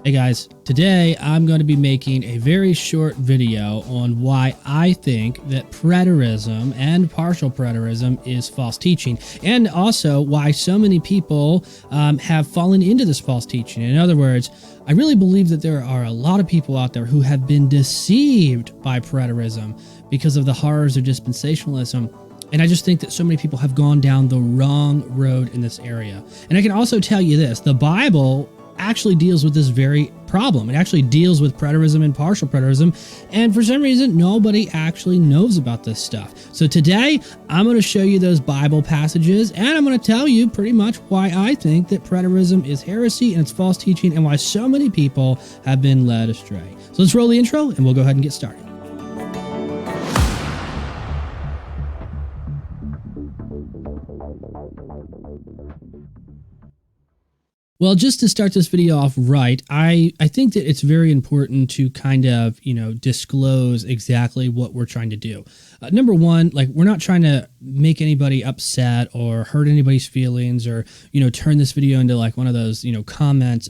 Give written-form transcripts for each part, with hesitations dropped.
Hey guys, today I'm going to be making a very short video on why I think that preterism and partial preterism is false teaching, and also why so many people have fallen into this false teaching. In other words, I really believe that there are a lot of people out there who have been deceived by preterism because of the horrors of dispensationalism. And I just think that so many people have gone down the wrong road in this area. And I can also tell you this, the Bible actually deals with this very problem. It actually deals with preterism and partial preterism, and for some reason nobody actually knows about this stuff. So today I'm going to show you those Bible passages, and I'm going to tell you pretty much why I think that preterism is heresy and it's false teaching, and why so many people have been led astray. So let's roll the intro and we'll go ahead and get started. Well, just to start this video off right, I think that it's very important to kind of, disclose exactly what we're trying to do. Number one, we're not trying to make anybody upset or hurt anybody's feelings or, turn this video into one of those, comment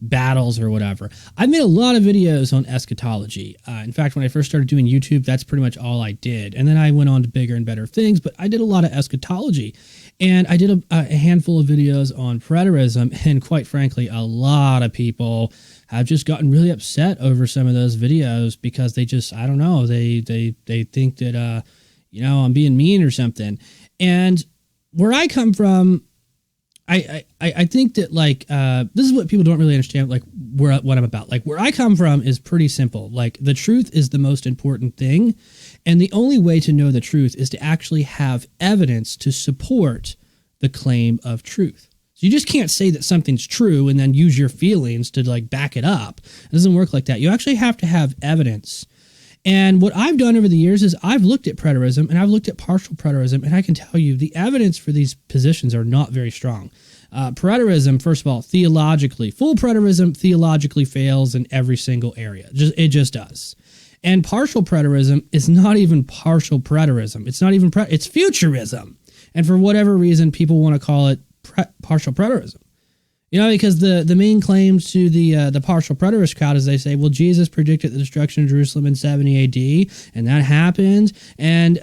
battles or whatever. I've made a lot of videos on eschatology. In fact, when I first started doing YouTube, that's pretty much all I did. And then I went on to bigger and better things, but I did a lot of eschatology. And I did a handful of videos on preterism, and quite frankly, a lot of people have just gotten really upset over some of those videos because they just, I don't know, they think that, I'm being mean or something. And where I come from, I think that this is what people don't really understand, what I'm about. Where I come from is pretty simple. The truth is the most important thing. And the only way to know the truth is to actually have evidence to support the claim of truth. So you just can't say that something's true and then use your feelings to back it up. It doesn't work like that. You actually have to have evidence. And what I've done over the years is I've looked at preterism and I've looked at partial preterism, and I can tell you the evidence for these positions are not very strong. Preterism, first of all, theologically, full preterism theologically fails in every single area. It just does. And partial preterism is not even partial preterism. It's not even it's futurism. And for whatever reason, people want to call it partial preterism. Because the main claims to the partial preterist crowd is they say, well, Jesus predicted the destruction of Jerusalem in 70 AD, and that happened, and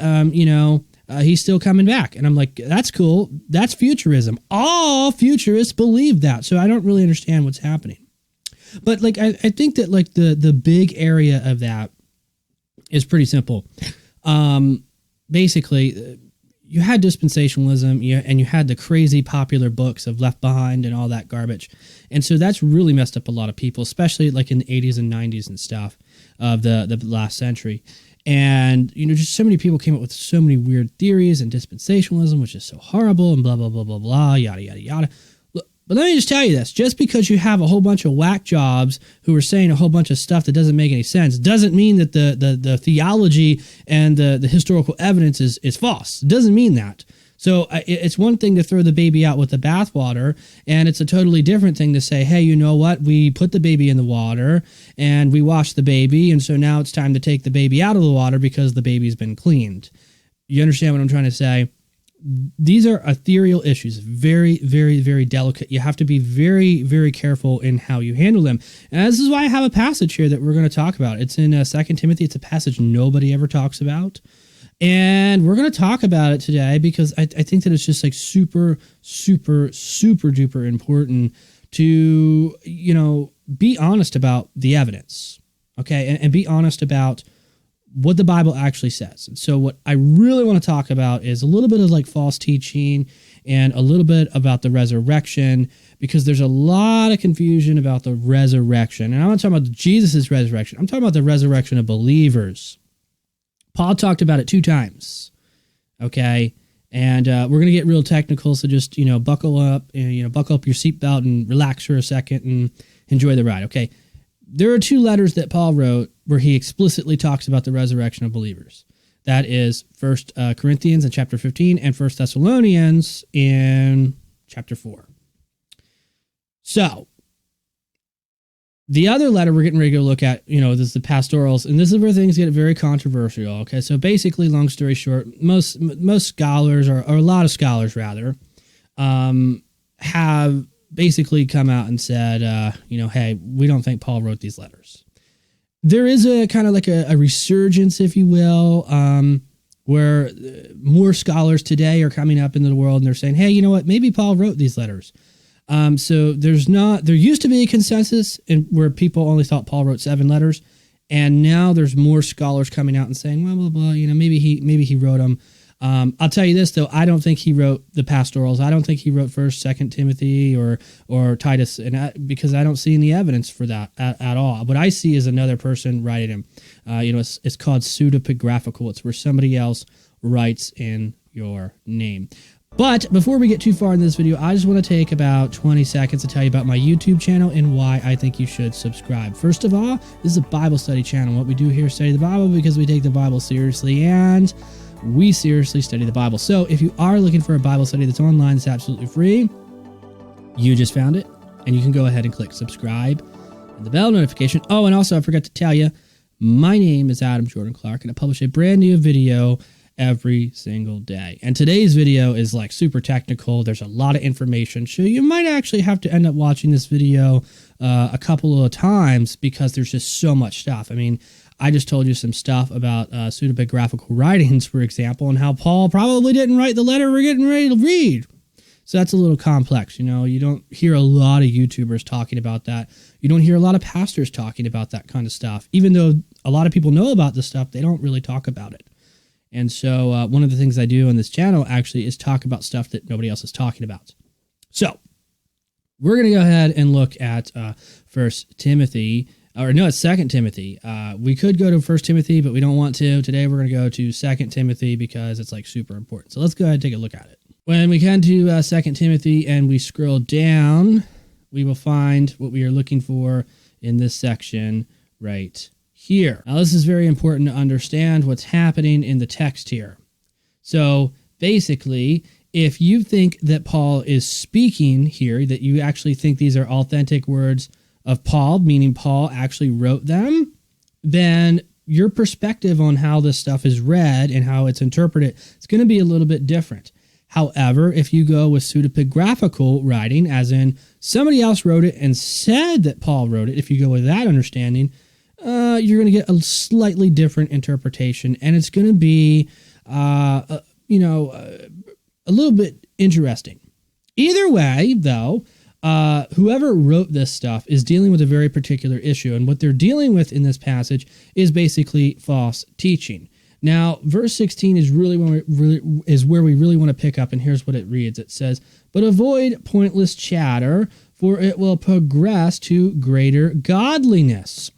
he's still coming back. And I'm like, that's cool. That's futurism. All futurists believe that. So I don't really understand what's happening. But I think that the big area of that is pretty simple. Basically, you had dispensationalism, and you had the crazy popular books of Left Behind and all that garbage. And so that's really messed up a lot of people, especially in the 80s and 90s and stuff of the last century. And, just so many people came up with so many weird theories, and dispensationalism, which is so horrible, and blah, blah, blah, blah, blah, yada, yada, yada. But let me just tell you this, just because you have a whole bunch of whack jobs who are saying a whole bunch of stuff that doesn't make any sense doesn't mean that the theology and the historical evidence is false. It doesn't mean that. So it's one thing to throw the baby out with the bathwater, and it's a totally different thing to say, hey, you know what? We put the baby in the water and we washed the baby, and so now it's time to take the baby out of the water because the baby's been cleaned. You understand what I'm trying to say? These are ethereal issues, very, very, very delicate. You have to be very, very careful in how you handle them. And this is why I have a passage here that we're going to talk about. It's in 2 Timothy. It's a passage nobody ever talks about. And we're going to talk about it today because I think that it's just super, super, super duper important to, be honest about the evidence. Okay. And be honest about what the Bible actually says. And so what I really want to talk about is a little bit of false teaching and a little bit about the resurrection, because there's a lot of confusion about the resurrection. And I'm not talking about Jesus' resurrection. I'm talking about the resurrection of believers. Paul talked about it 2 times. Okay. And we're going to get real technical. So just, buckle up, buckle up your seatbelt and relax for a second and enjoy the ride. Okay. There are 2 letters that Paul wrote where he explicitly talks about the resurrection of believers. That is 1 Corinthians in chapter 15 and 1 Thessalonians in chapter 4. So, the other letter we're getting ready to look at, this is the pastorals, and this is where things get very controversial. Okay, so basically, long story short, most scholars, or a lot of scholars rather, have basically come out and said, hey, we don't think Paul wrote these letters. There is a kind of like a resurgence, if you will, where more scholars today are coming up into the world and they're saying, hey, you know what, maybe Paul wrote these letters. So there used to be a consensus where people only thought Paul wrote 7 letters. And now there's more scholars coming out and saying, well, blah, blah, maybe he wrote them. I'll tell you this, though. I don't think he wrote the pastorals. I don't think he wrote 1st, 2nd Timothy or Titus, because I don't see any evidence for that at all. What I see is another person writing him. It's called pseudepigraphical. It's where somebody else writes in your name. But before we get too far in this video, I just want to take about 20 seconds to tell you about my YouTube channel and why I think you should subscribe. First of all, this is a Bible study channel. What we do here is study the Bible because we take the Bible seriously, and we seriously study the Bible. So if you are looking for a Bible study that's online, it's absolutely free. You just found it, and you can go ahead and click subscribe and the bell notification. Oh, and also I forgot to tell you, my name is Adam Jordan Clark, and I publish a brand new video every single day. And today's video is like super technical. There's a lot of information. So you might actually have to end up watching this video a couple of times because there's just so much stuff. I mean, I just told you some stuff about pseudepigraphical writings, for example, and how Paul probably didn't write the letter we're getting ready to read. So that's a little complex. You don't hear a lot of YouTubers talking about that. You don't hear a lot of pastors talking about that kind of stuff. Even though a lot of people know about this stuff, they don't really talk about it. And so one of the things I do on this channel actually is talk about stuff that nobody else is talking about. So we're going to go ahead and look at 1 Timothy, or no, it's 2 Timothy. We could go to 1 Timothy, but we don't want to. Today we're going to go to 2 Timothy because it's like super important. So let's go ahead and take a look at it. When we come to 2 Timothy and we scroll down, we will find what we are looking for in this section right here. Now, this is very important to understand what's happening in the text here. So basically, if you think that Paul is speaking here, that you actually think these are authentic words of Paul, meaning Paul actually wrote them, then your perspective on how this stuff is read and how it's interpreted is going to be a little bit different. However, if you go with pseudepigraphical writing, as in somebody else wrote it and said that Paul wrote it, if you go with that understanding, you're going to get a slightly different interpretation, and it's going to be, a little bit interesting. Either way, though, whoever wrote this stuff is dealing with a very particular issue, and what they're dealing with in this passage is basically false teaching. Now, verse 16 is where we really want to pick up, and here's what it reads. It says, "But avoid pointless chatter, for it will progress to greater godliness."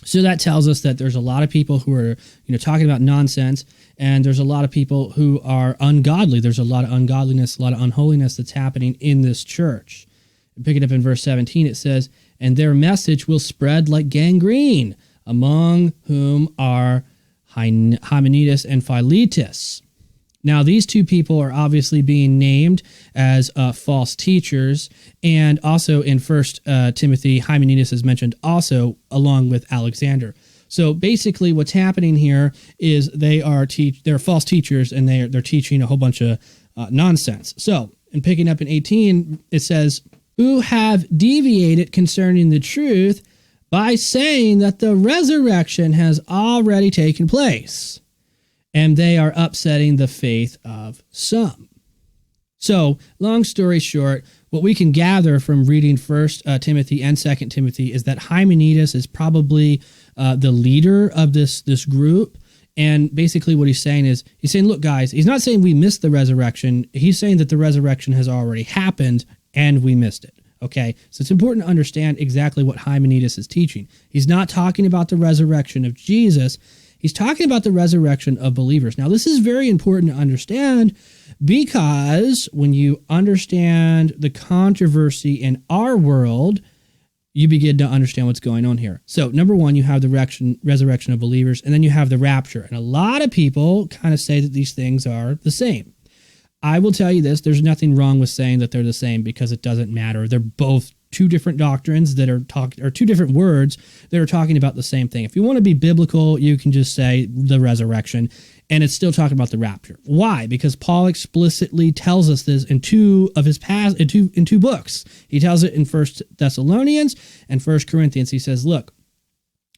So that tells us that there's a lot of people who are, talking about nonsense, and there's a lot of people who are ungodly. There's a lot of ungodliness, a lot of unholiness that's happening in this church. Pick it up in verse 17. It says, "And their message will spread like gangrene, among whom are Hymenaeus and Philetus." Now, these two people are obviously being named as false teachers, and also in 1 Timothy, Hymenaeus is mentioned also along with Alexander. So basically what's happening here is they're false teachers, and they're teaching a whole bunch of nonsense. So, in picking up in 18, it says, "Who have deviated concerning the truth by saying that the resurrection has already taken place, and they are upsetting the faith of some." So, long story short, what we can gather from reading 1 Timothy and 2 Timothy is that Hymenaeus is probably the leader of this group. And basically what he's saying, look, guys, he's not saying we missed the resurrection. He's saying that the resurrection has already happened and we missed it. Okay, so it's important to understand exactly what Hymenaeus is teaching. He's not talking about the resurrection of Jesus. He's talking about the resurrection of believers. Now, this is very important to understand because when you understand the controversy in our world, you begin to understand what's going on here. So, number one, you have the resurrection of believers, and then you have the rapture. And a lot of people kind of say that these things are the same. I will tell you this, there's nothing wrong with saying that they're the same because it doesn't matter. They're both two different doctrines that are two different words that are talking about the same thing. If you want to be biblical, you can just say the resurrection, and it's still talking about the rapture. Why? Because Paul explicitly tells us this in two books. He tells it in 1 Thessalonians and 1 Corinthians. He says, look,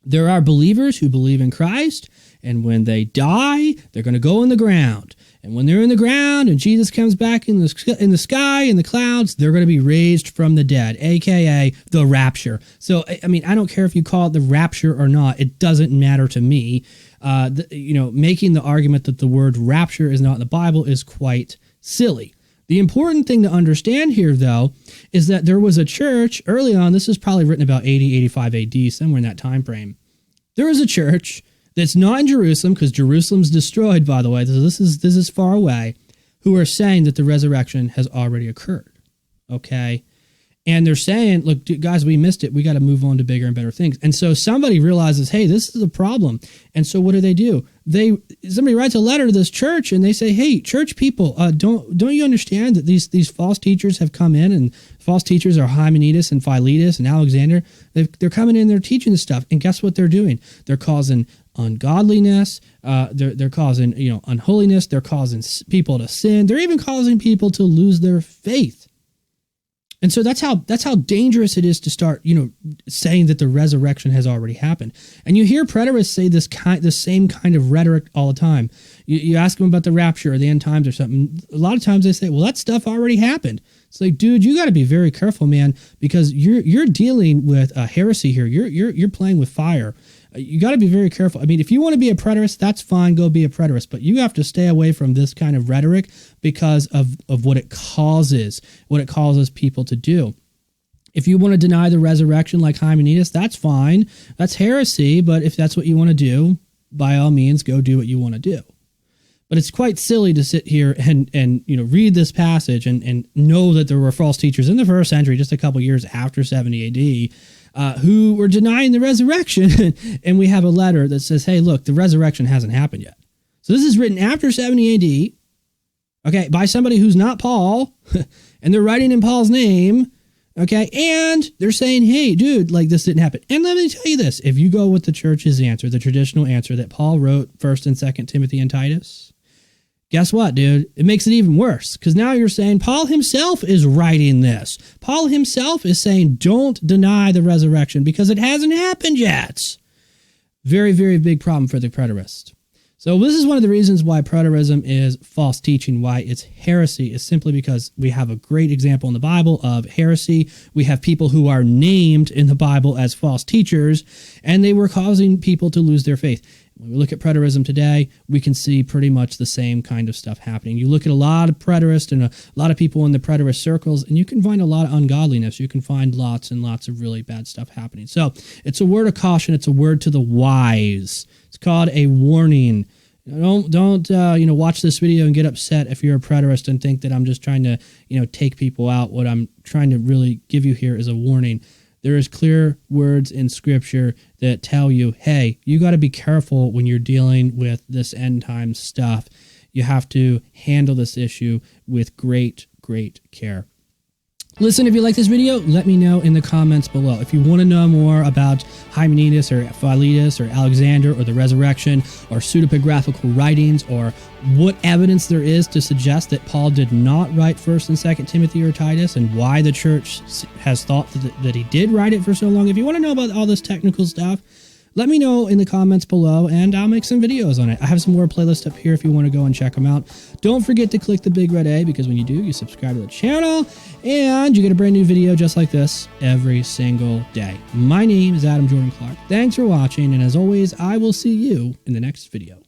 there are believers who believe in Christ, and when they die, they're going to go in the ground. And when they're in the ground and Jesus comes back in the sky, in the clouds, they're going to be raised from the dead, a.k.a. the rapture. So, I mean, I don't care if you call it the rapture or not. It doesn't matter to me. Making the argument that the word rapture is not in the Bible is quite silly. The important thing to understand here, though, is that there was a church early on. This is probably written about 80, 85 AD, somewhere in that time frame. There was a church that's not in Jerusalem, because Jerusalem's destroyed, by the way. So this is far away, who are saying that the resurrection has already occurred. Okay? And they're saying, look, guys, we missed it. We got to move on to bigger and better things. And so somebody realizes, hey, this is a problem. And so what do? Somebody writes a letter to this church, and they say, hey, church people, don't you understand that these false teachers have come in, and false teachers are Hymenaeus and Philetus and Alexander. They're coming in, they're teaching this stuff. And guess what they're doing? They're causing ungodliness. They're causing, unholiness. They're causing people to sin. They're even causing people to lose their faith. And so that's how dangerous it is to start, saying that the resurrection has already happened. And you hear preterists say the same kind of rhetoric all the time. You ask them about the rapture or the end times or something. A lot of times they say, well, that stuff already happened. It's like, dude, you got to be very careful, man, because you're dealing with a heresy here. You're playing with fire. You got to be very careful. I mean, if you want to be a preterist, that's fine. Go be a preterist. But you have to stay away from this kind of rhetoric because of what it causes people to do. If you want to deny the resurrection like Hymenaeus, that's fine. That's heresy. But if that's what you want to do, by all means, go do what you want to do. But it's quite silly to sit here and read this passage and know that there were false teachers in the first century, just a couple years after 70 AD, who were denying the resurrection. And we have a letter that says, hey, look, the resurrection hasn't happened yet. So this is written after 70 AD, okay, by somebody who's not Paul, and they're writing in Paul's name, okay, and they're saying, hey, dude, like this didn't happen. And let me tell you this, if you go with the church's answer, the traditional answer that Paul wrote 1st and 2nd Timothy and Titus, guess what, dude? It makes it even worse, because now you're saying Paul himself is writing this. Paul himself is saying, don't deny the resurrection because it hasn't happened yet. Very, very big problem for the preterist. So this is one of the reasons why preterism is false teaching, why it's heresy, is simply because we have a great example in the Bible of heresy. We have people who are named in the Bible as false teachers, and they were causing people to lose their faith. When we look at preterism today, we can see pretty much the same kind of stuff happening. You look at a lot of preterists and a lot of people in the preterist circles, and you can find a lot of ungodliness. You can find lots and lots of really bad stuff happening. So it's a word of caution. It's a word to the wise. It's called a warning. Don't watch this video and get upset if you're a preterist and think that I'm just trying to, take people out. What I'm trying to really give you here is a warning. There is clear words in Scripture that tell you, hey, you got to be careful when you're dealing with this end time stuff. You have to handle this issue with great, great care. Listen, if you like this video, let me know in the comments below. If you want to know more about Hymenaeus or Philetus or Alexander or the resurrection or pseudepigraphical writings or what evidence there is to suggest that Paul did not write 1st and 2nd Timothy or Titus and why the church has thought that he did write it for so long, if you want to know about all this technical stuff, let me know in the comments below, and I'll make some videos on it. I have some more playlists up here if you want to go and check them out. Don't forget to click the big red A, because when you do, you subscribe to the channel, and you get a brand new video just like this every single day. My name is Adam Jordan Clark. Thanks for watching, and as always, I will see you in the next video.